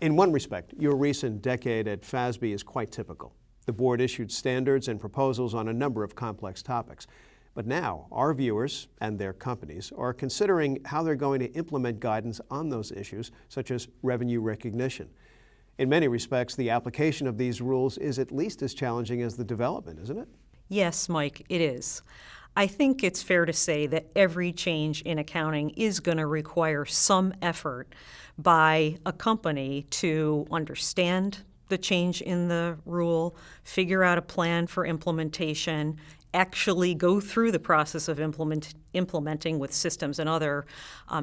In one respect, your recent decade at FASB is quite typical. The board issued standards and proposals on a number of complex topics. But now, our viewers and their companies are considering how they're going to implement guidance on those issues, such as revenue recognition. In many respects, the application of these rules is at least as challenging as the development, isn't it? Yes, Mike, it is. I think it's fair to say that every change in accounting is going to require some effort by a company to understand the change in the rule, figure out a plan for implementation, actually go through the process of implementing with systems and other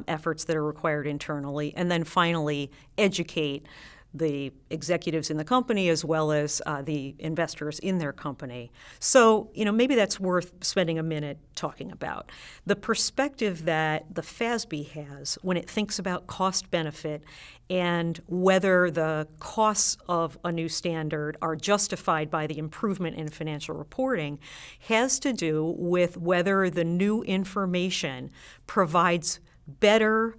efforts that are required internally, and then finally educate the executives in the company as well as the investors in their company. So, maybe that's worth spending a minute talking about. The perspective that the FASB has when it thinks about cost benefit and whether the costs of a new standard are justified by the improvement in financial reporting has to do with whether the new information provides better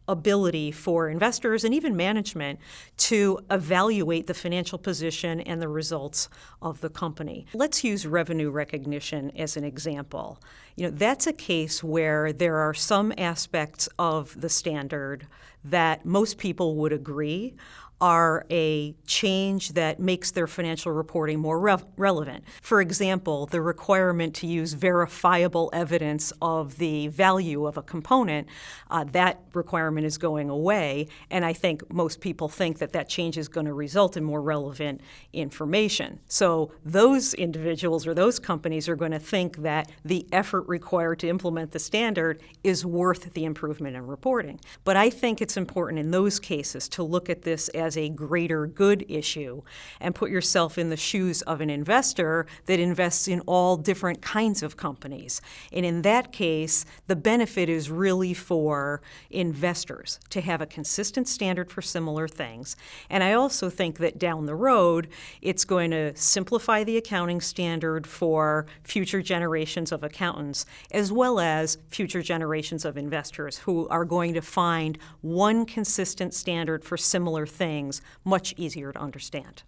ability for investors and even management to evaluate the financial position and the results of the company. Let's use revenue recognition as an example. That's a case where there are some aspects of the standard that most people would agree are a change that makes their financial reporting more relevant. For example, the requirement to use verifiable evidence of the value of a component, that requirement is going away, and I think most people think that that change is going to result in more relevant information. So those individuals or those companies are going to think that the effort required to implement the standard is worth the improvement in reporting. But I think it's important in those cases to look at this as a greater good issue and put yourself in the shoes of an investor that invests in all different kinds of companies. And in that case, the benefit is really for investors to have a consistent standard for similar things. And I also think that down the road, it's going to simplify the accounting standard for future generations of accountants, as well as future generations of investors who are going to find one consistent standard for similar things much easier to understand.